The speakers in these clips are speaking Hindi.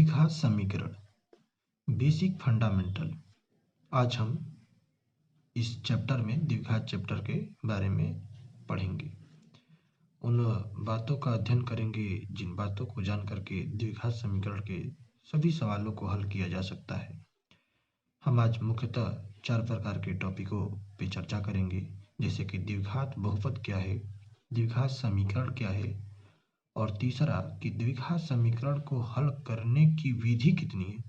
द्विघात समीकरण बेसिक फंडामेंटल। आज हम इस चैप्टर में द्विघात चैप्टर के बारे में पढ़ेंगे। उन बातों का अध्ययन करेंगे जिन बातों को जान करके द्विघात समीकरण के सभी सवालों को हल किया जा सकता है। हम आज मुख्यतः 4 प्रकार के टॉपिकों पे चर्चा करेंगे, जैसे कि द्विघात बहुपद क्या है, द्विघात समीकरण क्या है, और तीसरा कि द्विघात समीकरण को हल करने की विधि कितनी है।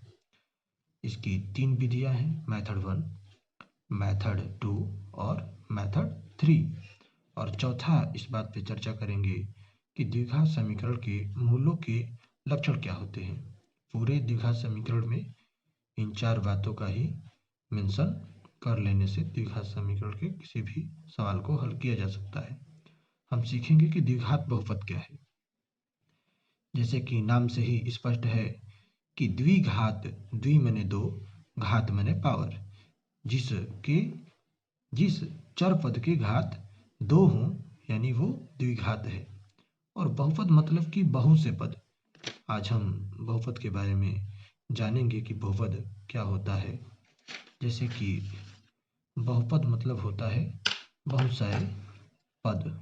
इसकी 3 विधियां हैं, मेथड 1, मेथड 2 और मेथड 3। और चौथा इस बात पे चर्चा करेंगे कि द्विघात समीकरण के मूलों के लक्षण क्या होते हैं। पूरे द्विघात समीकरण में इन 4 बातों का ही मेंशन कर लेने से द्विघात समीकरण के किसी भी सवाल को हल किया जा सकता है। हम सीखेंगे कि द्विघात बहुपद क्या है। जैसे कि नाम से ही स्पष्ट है कि द्विघात, द्वि माने 2, घात माने पावर, जिस चर पद के घात 2 हों यानी वो द्विघात है। और बहुपद मतलब कि बहुत से पद। आज हम बहुपद के बारे में जानेंगे कि बहुपद क्या होता है। जैसे कि बहुपद मतलब होता है बहुत सारे पद।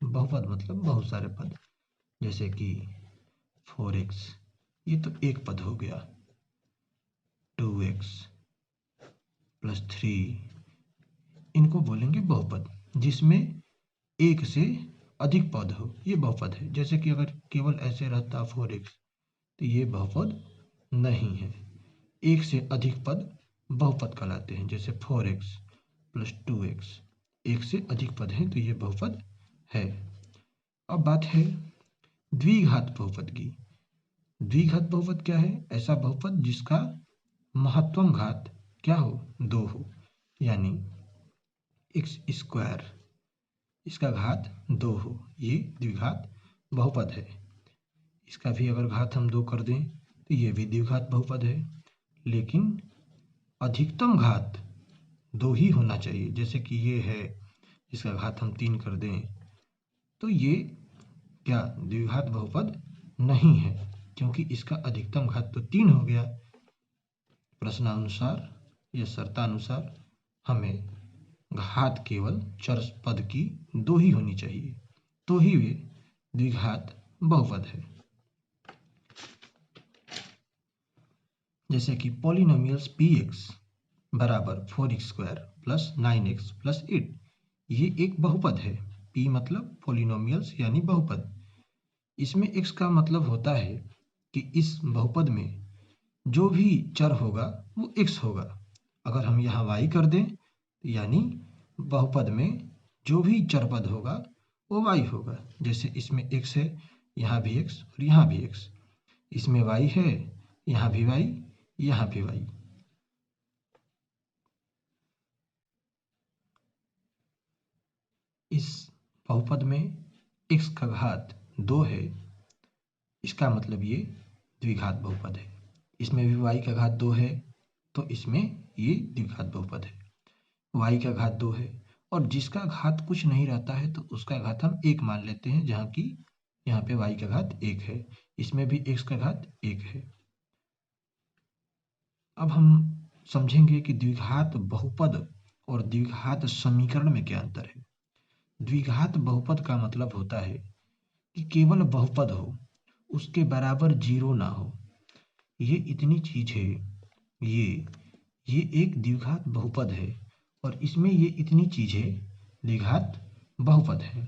बहुपद मतलब बहुत सारे पद, जैसे कि 4x, ये तो एक पद हो गया, 2x + 3, इनको बोलेंगे बहुपद, जिसमें एक से अधिक पद हो, ये बहुपद है। जैसे कि अगर केवल ऐसे रहता 4x तो ये बहुपद नहीं है। एक से अधिक पद बहुपद कहलाते हैं, जैसे 4x + 2x, एक से अधिक पद हैं तो ये बहुपद है। अब बात है द्विघात बहुपद की। द्विघात बहुपद क्या है? ऐसा बहुपद जिसका महत्तम घात क्या हो? 2 हो, यानी x², इसका घात 2 हो, ये द्विघात बहुपद है। इसका भी अगर घात हम 2 कर दें तो ये भी द्विघात बहुपद है, लेकिन अधिकतम घात 2 ही होना चाहिए। जैसे कि ये है, इसका घात हम 3 कर दें तो ये क्या द्विघात बहुपद नहीं है, क्योंकि इसका अधिकतम घात तो 3 हो गया। प्रश्नानुसार या शर्तानुसार हमें घात केवल चर पद की 2 ही होनी चाहिए, तो ही वे द्विघात बहुपद है। जैसे कि पॉलिनोमियल्स px बराबर 4x² + 9x + 8, ये एक बहुपद है। p मतलब पॉलिनोमियल्स यानी बहुपद। इसमें x का मतलब होता है कि इस बहुपद में जो भी चर होगा वो x होगा। अगर हम यहाँ y कर दें यानी बहुपद में जो भी चर पद होगा वो y होगा। जैसे इसमें x है, यहाँ भी x और यहाँ भी x, इसमें y है, यहाँ भी y, यहाँ भी y। इस बहुपद में x का घात 2 है, इसका मतलब ये द्विघात बहुपद है। इसमें भी y का घात 2 है तो इसमें ये द्विघात बहुपद है। y का घात 2 है और जिसका घात कुछ नहीं रहता है तो उसका घात हम 1 मान लेते हैं, जहाँ की यहाँ पे y का घात 1 है, इसमें भी x का घात 1 है। अब हम समझेंगे कि द्विघात बहुपद और द्विघात समीकरण में क्या अंतर है। द्विघात बहुपद का मतलब होता है कि केवल बहुपद हो, उसके बराबर 0 ना हो। ये इतनी चीज है, ये एक द्विघात बहुपद है और इसमें ये इतनी चीज है, द्विघात बहुपद है।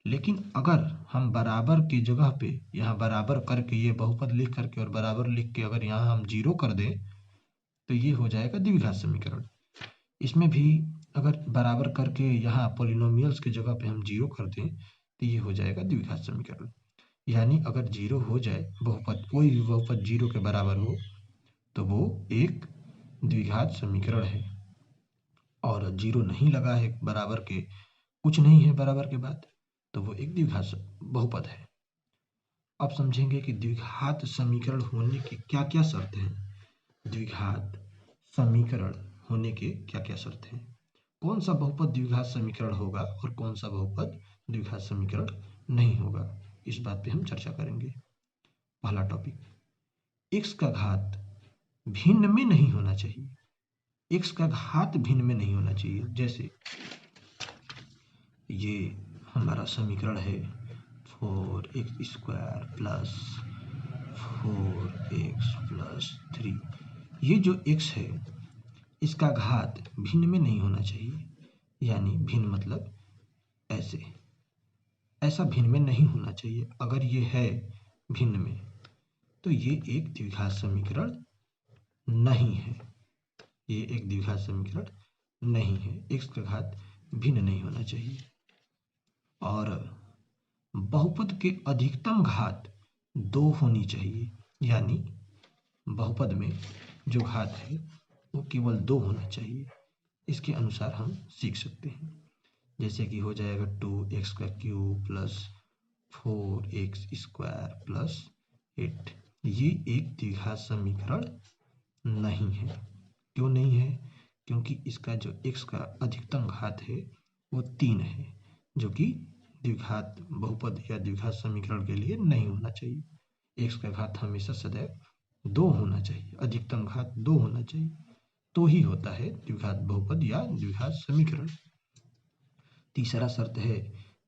लेकिन अगर हम बराबर की जगह पे यहाँ बराबर करके ये बहुपद लिख करके और बराबर लिख के अगर यहाँ हम 0 कर दें तो ये हो जाएगा द्विघात समीकरण। इसमें भी अगर बराबर करके यहाँ पॉलिनोमियल्स की जगह पे हम 0 कर दें तो ये हो जाएगा द्विघात समीकरण। यानी अगर 0 हो जाए बहुपद, कोई भी बहुपद 0 के बराबर हो तो वो एक द्विघात समीकरण है। और 0 नहीं लगा है बराबर के, कुछ नहीं है बराबर के बाद, तो वो एक द्विघात बहुपद है। अब समझेंगे कि द्विघात समीकरण होने की क्या क्या शर्त हैं। द्विघात समीकरण होने के क्या क्या शर्त हैं, कौन सा बहुपद द्विघात समीकरण होगा और कौन सा बहुपद द्विघात समीकरण नहीं होगा, इस बात पे हम चर्चा करेंगे। पहला टॉपिक, x का घात भिन्न में नहीं होना चाहिए, x का घात भिन्न में नहीं होना चाहिए। जैसे ये हमारा समीकरण है 4x² प्लस 4x प्लस 3। ये जो x है इसका घात भिन्न में नहीं होना चाहिए, यानी भिन्न मतलब ऐसा भिन्न में नहीं होना चाहिए। अगर ये है भिन्न में तो ये एक द्विघात समीकरण नहीं है, ये एक द्विघात समीकरण नहीं है। x का घात भिन्न नहीं होना चाहिए। और बहुपद के अधिकतम घात 2 होनी चाहिए, यानी बहुपद में जो घात है वो केवल 2 होना चाहिए। इसके अनुसार हम सीख सकते हैं। जैसे कि हो जाएगा 2x³ प्लस 4x² प्लस 8। ये एक द्विघात समीकरण नहीं है। क्यों नहीं है? क्योंकि इसका जो x का अधिकतम घात है वो 3 है, जो कि द्विघात बहुपद या द्विघात समीकरण के लिए नहीं होना चाहिए। x का घात हमेशा सदैव 2 होना चाहिए, अधिकतम घात 2 होना चाहिए, तो ही होता है द्विघात बहुपद या द्विघात समीकरण। तीसरा शर्त है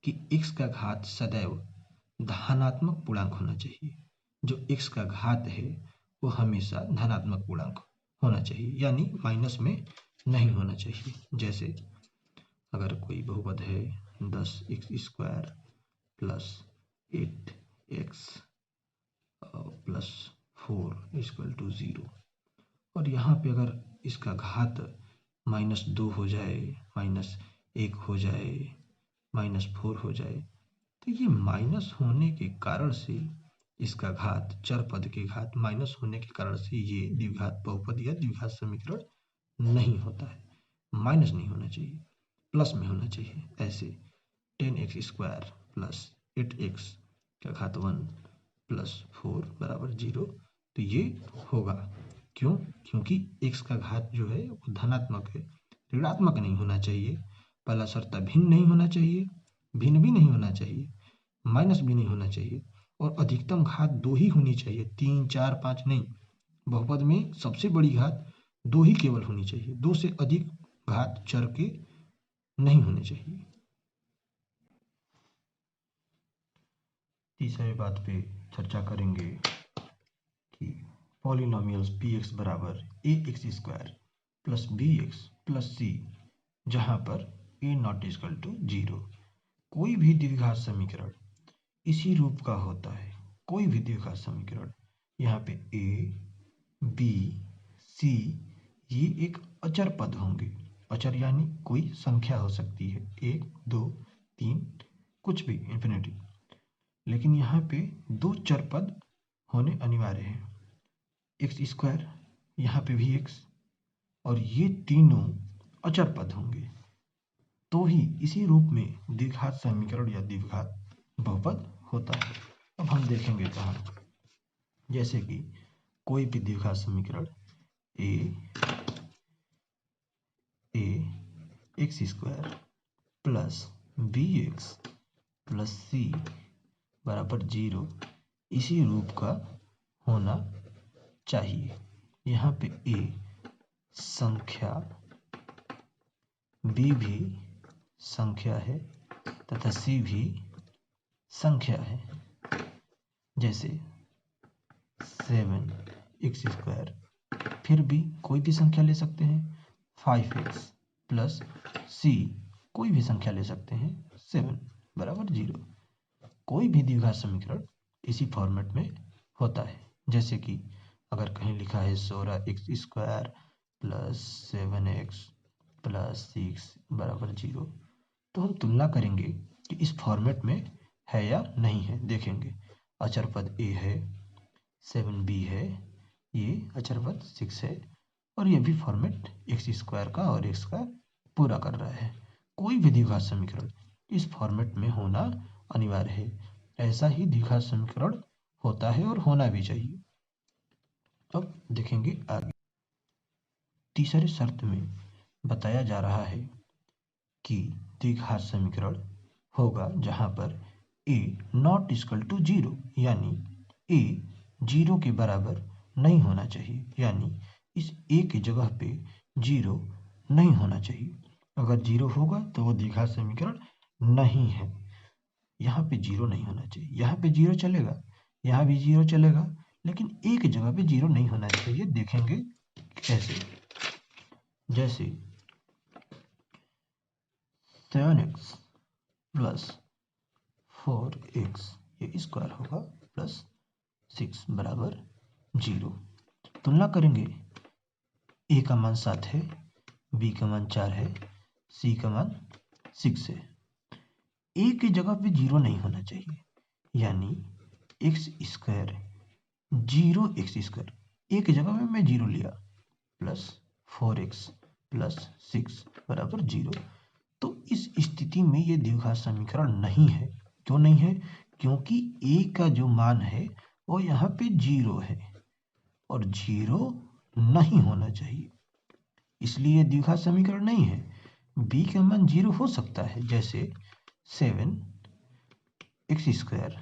कि x का घात सदैव धनात्मक पूर्णांक होना चाहिए। जो x का घात है वो हमेशा धनात्मक पूर्णांक होना चाहिए, यानी माइनस में नहीं होना चाहिए। जैसे अगर कोई बहुपद है 10x² plus 8x plus 4 equal to 0, और यहाँ पे अगर इसका घात -2 हो जाए, -1 हो जाए, -4 हो जाए, तो ये माइनस होने के कारण से इसका घात, चर पद के घात माइनस होने के कारण से ये द्विघात बहुपद या द्विघात समीकरण नहीं होता है। माइनस नहीं होना चाहिए, प्लस में होना चाहिए। ऐसे 10x² प्लस 8x का घात 1 प्लस 4 बराबर 0, तो ये होगा। क्यों? क्योंकि x का घात जो है वो धनात्मक है, ऋणात्मक नहीं होना चाहिए। पहला शर्त भिन्न नहीं होना चाहिए, भिन्न भी नहीं होना चाहिए, माइनस भी नहीं होना चाहिए, और अधिकतम घात 2 ही होनी चाहिए, 3, 4, 5 नहीं। बहुपद में सबसे बड़ी घात 2 ही केवल होनी चाहिए, 2 से अधिक घात चर के नहीं होने चाहिए। तीसरे बात पे चर्चा करेंगे कि पॉलिनोमियल्स px बराबर ax² plus bx plus c, जहाँ पर a नॉट इक्वल टू 0। कोई भी द्विघात समीकरण इसी रूप का होता है। कोई भी द्विघात समीकरण, यहाँ पे a, b, c ये एक अचर पद होंगे। अचर यानी कोई संख्या हो सकती है, 1, 2, 3, कुछ भी, इन्फिनिटी। लेकिन यहाँ पे 2 चर पद होने अनिवार्य है, x², यहाँ पे भी x, और ये तीनों अचर पद होंगे, तो ही इसी रूप में द्विघात समीकरण या द्विघात बहुपद होता है। अब हम देखेंगे कहाँ। जैसे कि कोई भी द्विघात समीकरण ax² plus bx plus c बराबर 0 इसी रूप का होना चाहिए। यहाँ पे a संख्या, b भी संख्या है तथा c भी संख्या है। जैसे 7x², फिर भी कोई भी संख्या ले सकते हैं, 5x प्लस c कोई भी संख्या ले सकते हैं, 7 बराबर 0। कोई भी द्विघात समीकरण इसी फॉर्मेट में होता है। जैसे कि अगर कहीं लिखा है 16x² प्लस 7x प्लस 6 बराबर 0, तो हम तुलना करेंगे कि इस फॉर्मेट में है या नहीं है। देखेंगे अचर पद a है, 7b है, ये अचर पद 6 है, और ये भी फॉर्मेट x² का और x का पूरा कर रहा है। कोई भी द्विघात समीकरण इस फॉर्मेट में होना अनिवार्य है। ऐसा ही द्विघात समीकरण होता है और होना भी चाहिए। अब देखेंगे आगे। तीसरे शर्त में बताया जा रहा है कि द्विघात समीकरण होगा जहाँ पर a नॉट इक्वल टू 0, यानी a 0 के बराबर नहीं होना चाहिए, यानी इस ए की जगह पे 0 नहीं होना चाहिए। अगर 0 होगा तो वो द्विघात समीकरण नहीं है। यहाँ पे 0 नहीं होना चाहिए, यहाँ पे 0 चलेगा, यहाँ भी 0 चलेगा, लेकिन ए की जगह पे 0 नहीं होना चाहिए। देखेंगे कैसे। जैसे 7x प्लस 4x ये स्क्वायर होगा प्लस 6 बराबर 0। तुलना करेंगे, ए का मान 7 है, बी का मान 4 है, सी का मान 6 है। ए की जगह पे 0 नहीं होना चाहिए, यानी एक्स स्क्वायर 0x², ए की जगह में मैं 0 लिया, प्लस 4x प्लस 6 बराबर 0। तो इस स्थिति में ये द्विघात समीकरण नहीं है। क्यों नहीं है? क्योंकि ए का जो मान है वो यहाँ पे 0 है और 0 नहीं होना चाहिए, इसलिए द्विघात समीकरण नहीं है। बी का मान 0 हो सकता है, जैसे 7x²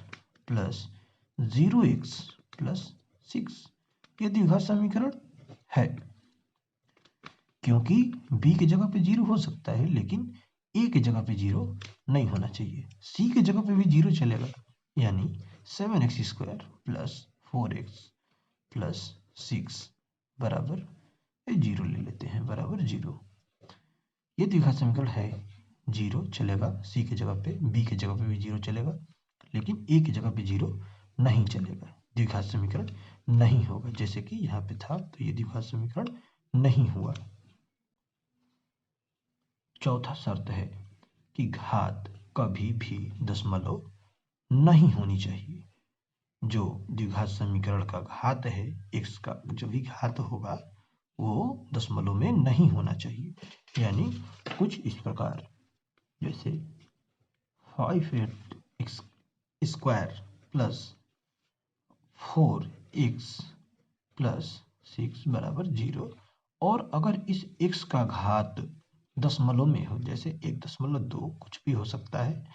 प्लस 0x प्लस 6 ये द्विघात समीकरण है, क्योंकि बी की जगह पे 0 हो सकता है लेकिन ए की जगह पे 0 नहीं होना चाहिए। सी की जगह पे भी 0 चलेगा, यानी 7x² प्लस 4x प्लस 6 बराबर 0 ले लेते हैं, बराबर 0। ये द्विघात समीकरण है, 0 चलेगा, सी की जगह पे, बी की जगह पे भी 0 चलेगा, लेकिन ए की जगह पे 0 नहीं चलेगा, द्विघात समीकरण नहीं होगा। जैसे कि यहाँ पे था, तो ये द्विघात समीकरण नहीं हुआ। चौथा शर्त है कि घात कभी भी दशमलव नहीं होनी चाहिए। जो द्विघात समीकरण का घात है, x का जो भी घात होगा वो दशमलव में नहीं होना चाहिए, यानी कुछ इस प्रकार, जैसे 5x² प्लस 4x प्लस 6 बराबर 0। और अगर इस x का घात दशमलव में हो, जैसे 1.2 कुछ भी हो सकता है,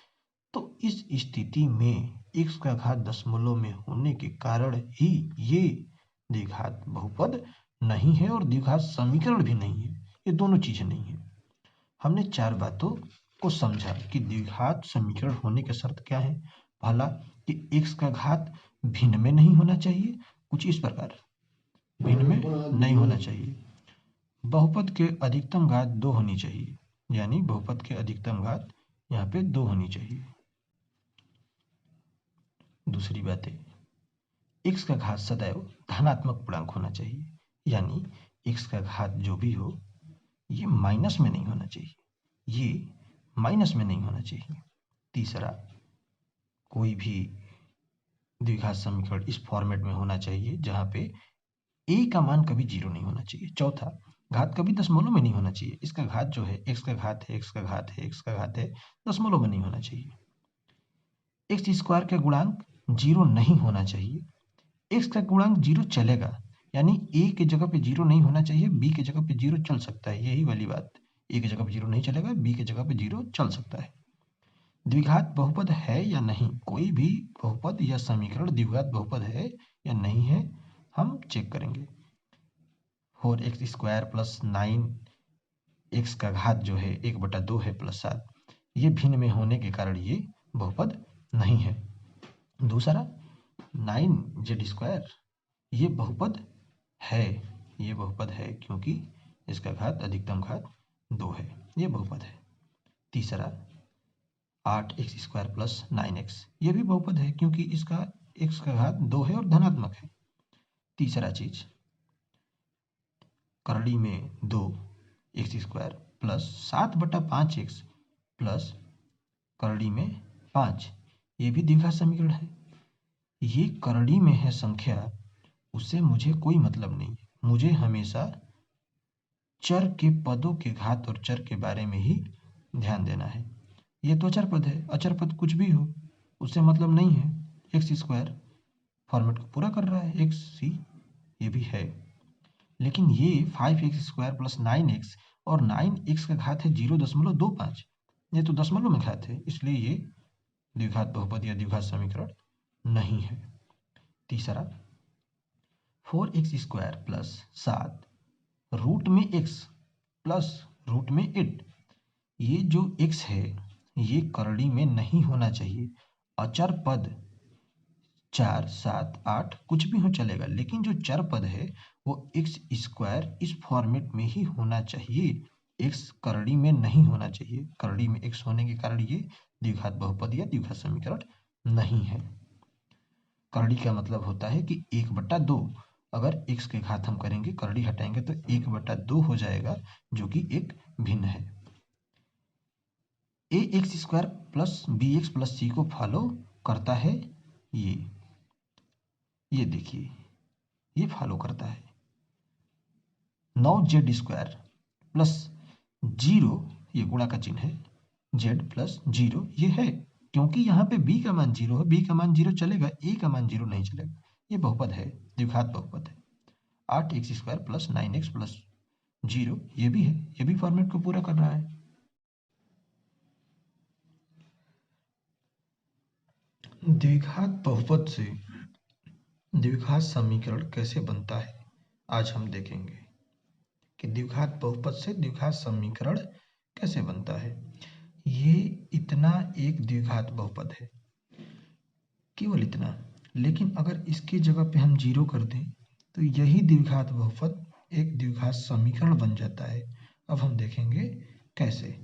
तो इस स्थिति में x का घात दशमलव में होने के कारण ही ये द्विघात बहुपद नहीं है और द्विघात समीकरण भी नहीं है। ये दोनों चीजें नहीं है। हमने 4 बातों को समझा कि द्विघात समीकरण होने की शर्त क्या है। पहला कि x का घात भिन्न में नहीं होना चाहिए, कुछ इस प्रकार भिन्न में नहीं होना चाहिए। बहुपद के अधिकतम घात 2 होनी चाहिए, यानी बहुपद के अधिकतम घात यहाँ पे 2 होनी चाहिए। दूसरी बात है, x का घात सदैव धनात्मक पूर्णांक होना चाहिए, यानी x का घात जो भी हो ये माइनस में नहीं होना चाहिए, ये माइनस में नहीं होना चाहिए। तीसरा, कोई भी द्विघात समीकरण इस फॉर्मेट में होना चाहिए जहाँ पे a का मान कभी 0 नहीं होना चाहिए। चौथा, घात कभी दशमलव में नहीं होना चाहिए। इसका घात जो है, x का घात है, x का घात है, x का घात है, दशमलव में नहीं होना चाहिए। x² का गुणांक 0 नहीं होना चाहिए। x का गुणांक 0 चलेगा, यानी a की जगह पे 0 नहीं होना चाहिए, b की जगह पे 0 चल सकता है। यही वाली बात, a की जगह पे 0 नहीं चलेगा, b की जगह पे 0 चल सकता है। द्विघात बहुपद है या नहीं, कोई भी बहुपद या समीकरण द्विघात बहुपद है या नहीं है, हम चेक करेंगे। 4x² प्लस 9x का घात जो है 1/2 है प्लस 7, ये भिन्न में होने के कारण ये बहुपद नहीं है। दूसरा, 9z² ये बहुपद है, ये बहुपद है क्योंकि इसका घात अधिकतम घात 2 है, ये बहुपद है। तीसरा, 8x² प्लस 9x ये भी बहुपद है क्योंकि इसका x का घात 2 है और धनात्मक है। तीसरा चीज, करड़ी में 2x² प्लस 7/5x प्लस करड़ी में 5 ये भी द्विघात समीकरण है। ये करड़ी में है संख्या, उससे मुझे कोई मतलब नहीं, मुझे हमेशा चर के पदों के घात और चर के बारे में ही ध्यान देना है। ये तो अचर पद है, अचर पद कुछ भी हो उससे मतलब नहीं है। x² फॉर्मेट को पूरा कर रहा है, x c ये भी है, लेकिन ये 5x² प्लस 9x और 9x का घात है 0.25, ये तो दशमलव में घात है, इसलिए ये द्विघात बहुपद या द्विघात समीकरण नहीं है। तीसरा, 4x² प्लस 7 रूट में x प्लस रूट में 8। ये जो x है ये करड़ी में नहीं होना चाहिए। अचर पद 4, 7, 8 कुछ भी हो चलेगा, लेकिन जो चर पद है वो x² इस फॉर्मेट में ही होना चाहिए। x करड़ी में नहीं होना चाहिए। करड़ी में x होने के कारण ये द्विघात बहुपद या द्विघात समीकरण नहीं है। करड़ी का मतलब होता है कि 1/2। अगर x के घात हम करेंगे, करड़ी हटाएंगे तो 1/2 हो जाएगा, जो कि एक भिन्न है। ax² plus bx plus c को फॉलो करता है। ये देखिए, ये फॉलो करता है। 9z² प्लस 0, ये गुणा का चिन्ह है, z प्लस 0 ये है, क्योंकि यहाँ पे b का मान 0 है। b का मान 0 चलेगा, a का मान 0 नहीं चलेगा। ये बहुपद है, द्विघात बहुपद है। 8x² प्लस 9x प्लस 0 ये भी है, ये भी फॉर्मेट को पूरा कर रहा है। द्विघात बहुपद से द्विघात समीकरण कैसे बनता है, आज हम देखेंगे कि द्विघात बहुपद से द्विघात समीकरण कैसे बनता है। ये इतना एक द्विघात बहुपद है, केवल इतना, लेकिन अगर इसकी जगह पे हम 0 कर दें तो यही द्विघात बहुपद एक द्विघात समीकरण बन जाता है। अब हम देखेंगे कैसे।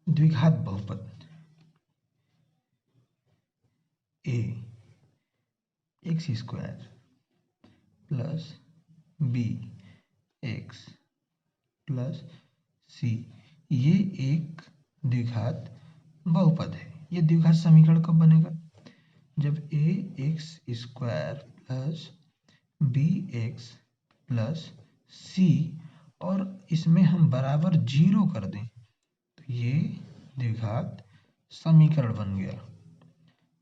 द्विघात बहुपद a x² plus b x plus c ये एक द्विघात बहुपद है। ये द्विघात समीकरण कब बनेगा? जब ax² plus bx plus c और इसमें हम बराबर 0 कर दें तो ये द्विघात समीकरण बन गया।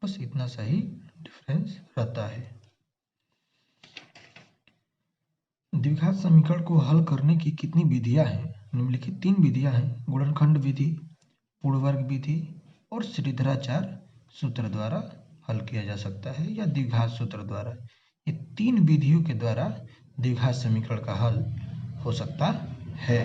बस इतना सही डिफरेंस रहता है। द्विघात समीकरण को हल करने की कितनी विधियां हैं? निम्नलिखित 3 विधियां हैं। गुणनखंड विधि, पूर्णवर्ग विधि और श्रीधराचार्य सूत्र द्वारा हल किया जा सकता है, या द्विघात सूत्र द्वारा। ये 3 विधियों के द्वारा द्विघात समीकरण का हल हो सकता है।